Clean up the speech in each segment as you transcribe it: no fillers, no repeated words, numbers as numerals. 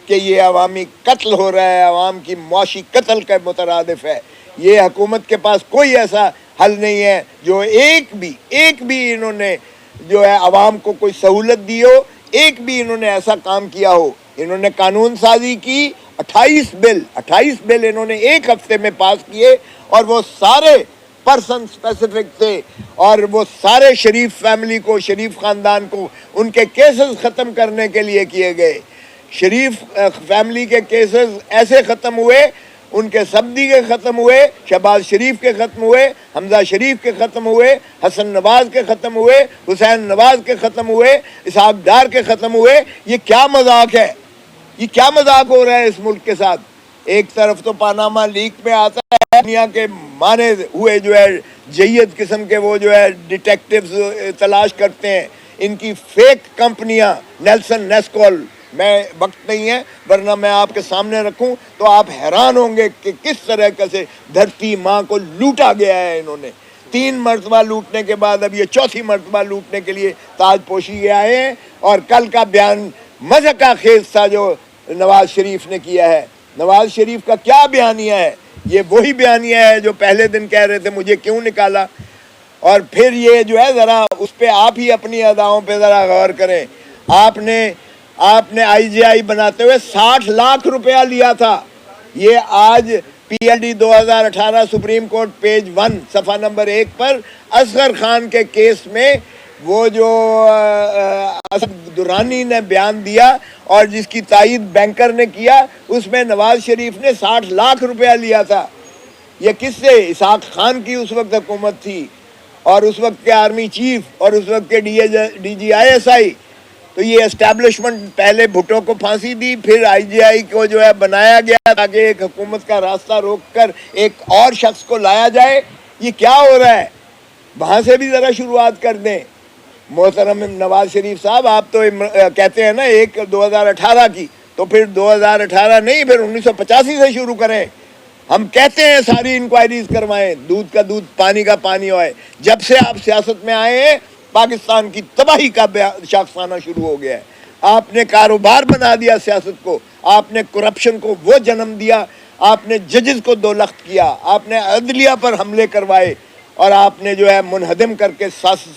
کہ یہ عوامی قتل ہو رہا ہے، عوام کی معاشی قتل کا مترادف ہے. یہ حکومت کے پاس کوئی ایسا حل نہیں ہے جو ایک بھی انہوں نے جو ہے عوام کو کوئی سہولت دی ہو، ایک بھی انہوں نے ایسا کام کیا ہو. انہوں نے قانون سازی کی، 28 بل انہوں نے ایک ہفتے میں پاس کیے، اور وہ سارے پرسن اسپیسیفک تھے، اور وہ سارے شریف فیملی کو، شریف خاندان کو ان کے کیسز ختم کرنے کے لیے کیے گئے. شریف فیملی کے کیسز ایسے ختم ہوئے، ان کے سبدی کے ختم ہوئے، شہباز شریف کے ختم ہوئے، حمزہ شریف کے ختم ہوئے، حسن نواز کے ختم ہوئے، حسین نواز کے ختم ہوئے، اسحاق ڈار کے ختم ہوئے. یہ کیا مذاق ہے؟ یہ کیا مذاق ہو رہا ہے اس ملک کے ساتھ؟ ایک طرف تو پاناما لیک میں آتا ہے، دنیا کے مانے ہوئے جو ہے جید قسم کے وہ جو ہے ڈیٹیکٹیوز تلاش کرتے ہیں، ان کی فیک کمپنیاں، نیلسن نیسکول. میں وقت نہیں ہے ورنہ میں آپ کے سامنے رکھوں تو آپ حیران ہوں گے کہ کس طرح سے دھرتی ماں کو لوٹا گیا ہے. انہوں نے 3 مرتبہ لوٹنے کے بعد اب یہ 4تھی مرتبہ لوٹنے کے لیے تاج پوشی کے آئے ہیں. اور کل کا بیان مذہقہ خیز تھا جو نواز شریف نے کیا ہے. نواز شریف کا کیا بیانیہ ہے؟ یہ وہی بیانیہ ہے جو پہلے دن کہہ رہے تھے مجھے کیوں نکالا. اور پھر یہ جو ہے ذرا اس پہ آپ ہی اپنی اداؤں پہ ذرا غور کریں. آپ نے آئی جی آئی بناتے ہوئے 60 لاکھ روپیہ لیا تھا. یہ آج P L D 2018 supreme court page 1 صفحہ نمبر 1 پر اصغر خان کے کیس میں وہ جو اسد درانی نے بیان دیا اور جس کی تائید بینکر نے کیا، اس میں نواز شریف نے 60 لاکھ روپیہ لیا تھا. یہ کس سے؟ اسحاق خان کی اس وقت حکومت تھی، اور اس وقت کے آرمی چیف اور اس وقت کے D G I S I. تو یہ اسٹیبلشمنٹ پہلے بھٹو کو پھانسی دی، پھر آئی جی آئی کو جو ہے بنایا گیا تاکہ ایک حکومت کا راستہ روک کر ایک اور شخص کو لایا جائے. یہ کیا ہو رہا ہے؟ وہاں سے بھی ذرا شروعات کر دیں. محترم نواز شریف صاحب، آپ تو کہتے ہیں نا 2018 کی، تو پھر 2018 نہیں، پھر 1985 سے شروع کریں. ہم کہتے ہیں ساری انکوائریز کروائیں، دودھ کا دودھ پانی کا پانی ہوئے. جب سے آپ سیاست میں آئے ہیں پاکستان کی تباہی کا شاخسانہ شروع ہو گیا ہے. آپ نے کاروبار بنا دیا سیاست کو، آپ نے کرپشن کو وہ جنم دیا، آپ نے ججز کو دولخت کیا، آپ نے عدلیہ پر حملے کروائے، اور آپ نے جو ہے منہدم کر کے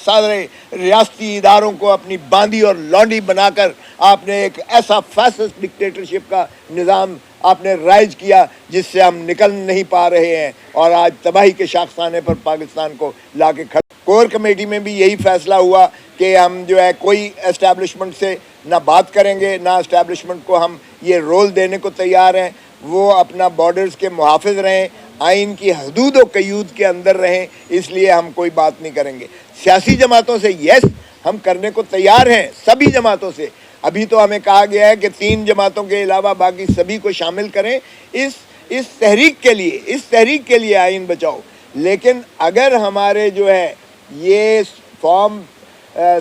سارے ریاستی اداروں کو اپنی باندی اور لونڈی بنا کر آپ نے ایک ایسا فیسسٹ ڈکٹیٹرشپ کا نظام آپ نے رائج کیا جس سے ہم نکل نہیں پا رہے ہیں، اور آج تباہی کے شاخسانے پر پاکستان کو لا کے کھڑا. کور کمیٹی میں بھی یہی فیصلہ ہوا کہ ہم جو ہے کوئی اسٹیبلشمنٹ سے نہ بات کریں گے، نہ اسٹیبلشمنٹ کو ہم یہ رول دینے کو تیار ہیں. وہ اپنا بارڈرز کے محافظ رہیں، آئین کی حدود و قیود کے اندر رہیں، اس لیے ہم کوئی بات نہیں کریں گے. سیاسی جماعتوں سے یس ہم کرنے کو تیار ہیں، سبھی جماعتوں سے. ابھی تو ہمیں کہا گیا ہے کہ 3 جماعتوں کے علاوہ باقی سبھی کو شامل کریں اس تحریک کے لیے آئین بچاؤ. لیکن اگر ہمارے جو ہے یہ فارم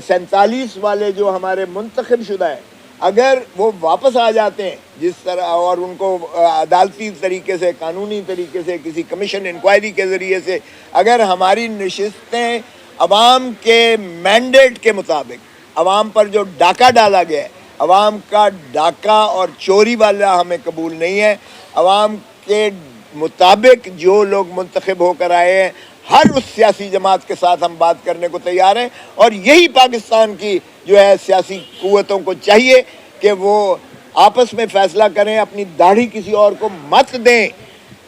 47 والے جو ہمارے منتخب شدہ ہیں، اگر وہ واپس آ جاتے ہیں جس طرح، اور ان کو عدالتی طریقے سے، قانونی طریقے سے، کسی کمیشن انکوائری کے ذریعے سے اگر ہماری نشستیں عوام کے مینڈیٹ کے مطابق، عوام پر جو ڈاکہ ڈالا گیا ہے، عوام کا ڈاکہ اور چوری والا ہمیں قبول نہیں ہے. عوام کے مطابق جو لوگ منتخب ہو کر آئے ہیں، ہر اس سیاسی جماعت کے ساتھ ہم بات کرنے کو تیار ہیں. اور یہی پاکستان کی جو ہے سیاسی قوتوں کو چاہیے کہ وہ آپس میں فیصلہ کریں، اپنی داڑھی کسی اور کو مت دیں.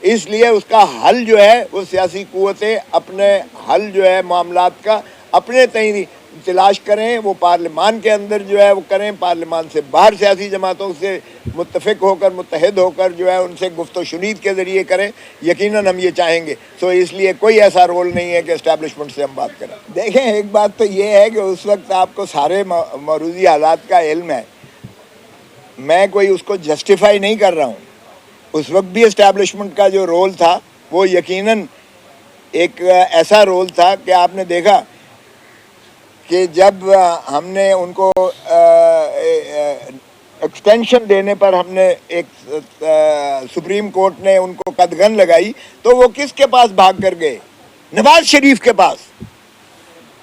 اس لیے اس کا حل جو ہے وہ سیاسی قوتیں اپنے حل جو ہے معاملات کا اپنے تئیں تلاش کریں. وہ پارلیمان کے اندر جو ہے وہ کریں، پارلیمان سے باہر سیاسی جماعتوں سے متفق ہو کر، متحد ہو کر جو ہے ان سے گفت و شنید کے ذریعے کریں. یقیناً ہم یہ چاہیں گے. سو اس لیے کوئی ایسا رول نہیں ہے کہ اسٹیبلشمنٹ سے ہم بات کریں. دیکھیں، ایک بات تو یہ ہے کہ اس وقت آپ کو سارے موروثی حالات کا علم ہے. میں کوئی اس کو جسٹیفائی نہیں کر رہا ہوں. اس وقت بھی اسٹیبلشمنٹ کا جو رول تھا وہ یقیناً ایک ایسا رول تھا کہ آپ نے دیکھا کہ جب ہم نے ان کو ایکسٹینشن دینے پر ہم نے ایک سپریم کورٹ نے ان کو قدغن لگائی تو وہ کس کے پاس بھاگ کر گئے؟ نواز شریف کے پاس.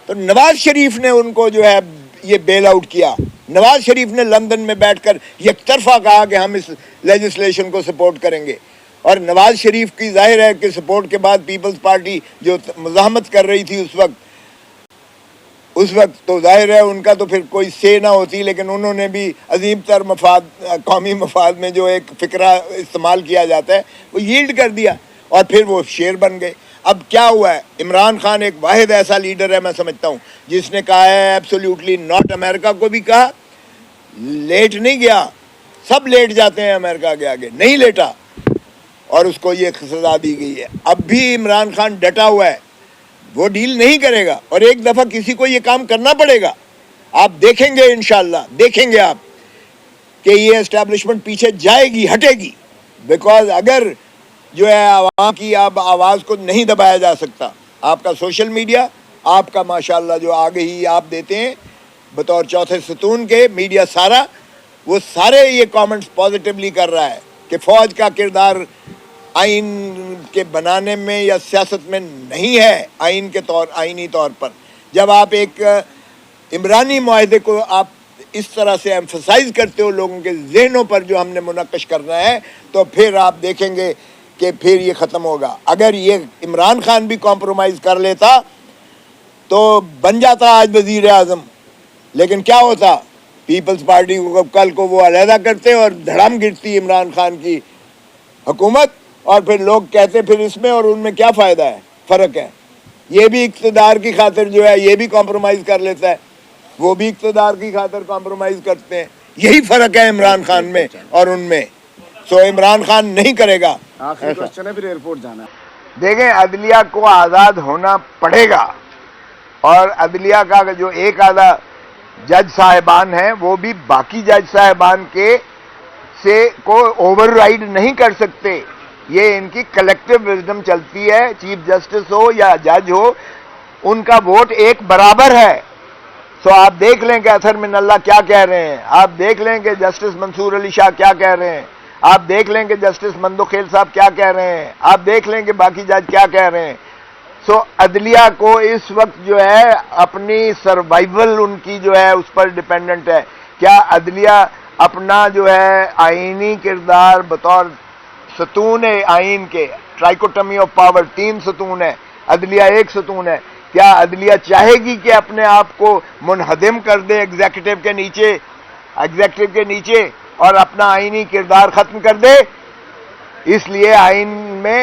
تو نواز شریف نے ان کو جو ہے یہ بیل آؤٹ کیا. نواز شریف نے لندن میں بیٹھ کر یک طرفہ کہا کہ ہم اس لیجسلیشن کو سپورٹ کریں گے، اور نواز شریف کی ظاہر ہے کہ سپورٹ کے بعد پیپلز پارٹی جو مزاحمت کر رہی تھی اس وقت تو ظاہر ہے ان کا تو پھر کوئی سے نہ ہوتی، لیکن انہوں نے بھی عظیم تر مفاد، قومی مفاد میں جو ایک فکرہ استعمال کیا جاتا ہے وہ ییلڈ کر دیا اور پھر وہ شیر بن گئے۔ اب کیا ہوا ہے، عمران خان ایک واحد ایسا لیڈر ہے میں سمجھتا ہوں جس نے کہا ہے ایبسولیوٹلی ناٹ، امریکہ کو بھی کہا، لیٹ نہیں گیا، سب لیٹ جاتے ہیں امریکہ کے آگے، نہیں لیٹا اور اس کو یہ سزا دی گئی ہے۔ اب بھی عمران خان ڈٹا ہوا ہے، وہ ڈیل نہیں کرے گا، اور ایک دفعہ کسی کو یہ کام کرنا پڑے گا۔ آپ دیکھیں گے انشاءاللہ، دیکھیں گے آپ کہ یہ اسٹیبلشمنٹ پیچھے جائے گی، ہٹے گی، بیکاز اگر جو ہے عوام کی اب آواز کو نہیں دبایا جا سکتا۔ آپ کا سوشل میڈیا، آپ کا ماشاءاللہ جو آگے ہی آپ دیتے ہیں بطور چوتھے ستون کے میڈیا سارا، وہ سارے یہ کامنٹس پازیٹیولی کر رہا ہے کہ فوج کا کردار آئین کے بنانے میں یا سیاست میں نہیں ہے، آئینی طور پر۔ جب آپ ایک عمرانی معاہدے کو آپ اس طرح سے ایمفسائز کرتے ہو لوگوں کے ذہنوں پر جو ہم نے منعقش کرنا ہے، تو پھر آپ دیکھیں گے کہ پھر یہ ختم ہوگا۔ اگر یہ عمران خان بھی کمپرومائز کر لیتا تو بن جاتا آج وزیر اعظم، لیکن کیا ہوتا، پیپلز پارٹی کو کل کو وہ علیحدہ کرتے اور دھڑام گرتی عمران خان کی حکومت، اور پھر لوگ کہتے پھر اس میں اور ان میں کیا فائدہ ہے، فرق ہے۔ یہ بھی اقتدار کی خاطر جو ہے یہ بھی کمپرومائز کر لیتا ہے، وہ بھی اقتدار کی خاطر کمپرومائز کرتے ہیں، یہی فرق ہے عمران خان میں اور ان میں۔ سو عمران خان نہیں کرے گا۔ آخری کوسچن ہے، پھر ایئرپورٹ جانا ہے۔ دیکھیں، عدلیہ کو آزاد ہونا پڑے گا، اور عدلیہ کا جو ایک آدھا جج صاحبان ہیں وہ بھی باقی جج صاحبان کو اوور رائڈ نہیں کر سکتے۔ یہ ان کی کلیکٹیو وزڈم چلتی ہے، چیف جسٹس ہو یا جج ہو، ان کا ووٹ ایک برابر ہے۔ سو آپ دیکھ لیں کہ اطہر من اللہ کیا کہہ رہے ہیں، آپ دیکھ لیں کہ جسٹس منصور علی شاہ کیا کہہ رہے ہیں، آپ دیکھ لیں کہ جسٹس مندوخیل صاحب کیا کہہ رہے ہیں، آپ دیکھ لیں کہ باقی جج کیا کہہ رہے ہیں۔ سو عدلیہ کو اس وقت جو ہے اپنی سروائیول ان کی جو ہے اس پر ڈیپینڈنٹ ہے۔ کیا عدلیہ اپنا جو ہے آئینی کردار بطور ستون آئین کے، ٹرائکوٹمی آف پاور، 3 ستون ہے، عدلیہ 1 ستون ہے، کیا عدلیہ چاہے گی کہ اپنے آپ کو منہدم کر دے ایگزیکٹو کے نیچے اور اپنا آئینی کردار ختم کر دے؟ اس لیے آئین میں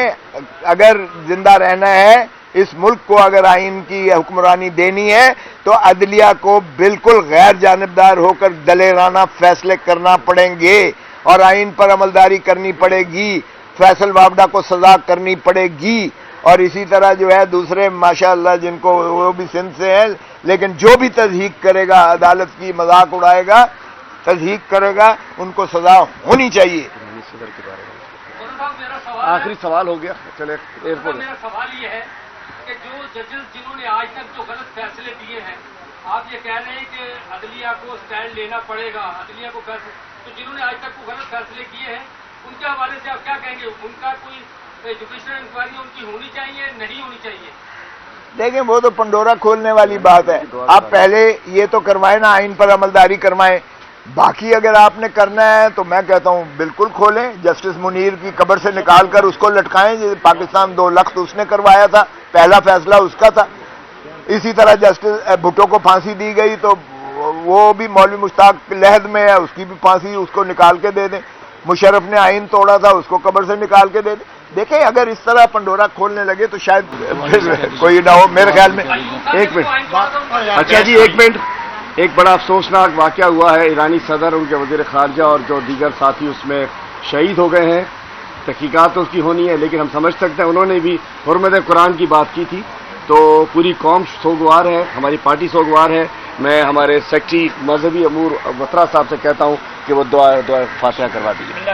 اگر زندہ رہنا ہے، اس ملک کو اگر آئین کی حکمرانی دینی ہے، تو عدلیہ کو بالکل غیر جانبدار ہو کر دلیرانہ فیصلے کرنا پڑیں گے، اور آئین پر عملداری کرنی پڑے گی، فیصل وابڈا کو سزا کرنی پڑے گی، اور اسی طرح جو ہے دوسرے ماشاءاللہ جن کو وہ بھی سندھ سے ہیں، لیکن جو بھی تضحیق کرے گا، عدالت کی مذاق اڑائے گا، تضحیق کرے گا، ان کو سزا ہونی چاہیے۔ آخری سوال ہو گیا، چلے ایئرپورٹ۔ میرا سوال یہ ہے کہ جو ججز جنہوں نے آج تک جو غلط فیصلے دیے ہیں، آپ یہ کہہ رہے ہیں کہ عدلیہ کو سٹینڈ لینا پڑے گا، عدلیہ کو فیصلے، تو جنہوں نے آج تک کو غلط فیصلے کیے ہیں ان کے حوالے سے آپ کیا کہیں گے؟ ان کا کوئی جوڈیشل انکوائری ان کی ہونی چاہیے، نہیں ہونی چاہیے؟ دیکھیں، وہ تو پنڈورا کھولنے والی بات ہے۔ آپ پہلے یہ تو کروائیں نا، آئین پر عملداری کروائیں، باقی اگر آپ نے کرنا ہے تو میں کہتا ہوں بالکل کھولیں۔ جسٹس منیر کی قبر سے نکال کر اس کو لٹکائیں، پاکستان 2 لخت اس نے کروایا تھا، پہلا فیصلہ اس کا تھا۔ اسی طرح جسٹس بھٹو کو پھانسی دی گئی تو وہ بھی مولوی مشتاق لحد میں ہے، اس کی بھی پھانسی اس کو نکال کے دے دیں۔ مشرف نے آئین توڑا تھا، اس کو قبر سے نکال کے دے دیں۔ دیکھیں، اگر اس طرح پنڈورا کھولنے لگے تو شاید کوئی نہ ہو، میرے خیال میں۔ ایک منٹ، اچھا جی، ایک منٹ۔ ایک بڑا افسوسناک واقعہ ہوا ہے، ایرانی صدر، ان کے وزیر خارجہ اور جو دیگر ساتھی اس میں شہید ہو گئے ہیں۔ تحقیقات تو اس کی ہونی ہے، لیکن ہم سمجھ سکتے ہیں انہوں نے بھی حرمت قرآن کی بات کی تھی، تو پوری قوم سوگوار ہے، ہماری پارٹی سوگوار ہے۔ میں ہمارے سیکٹری مذہبی امور وطرا صاحب سے کہتا ہوں کہ وہ دعا فاتحہ کروا دیجیے۔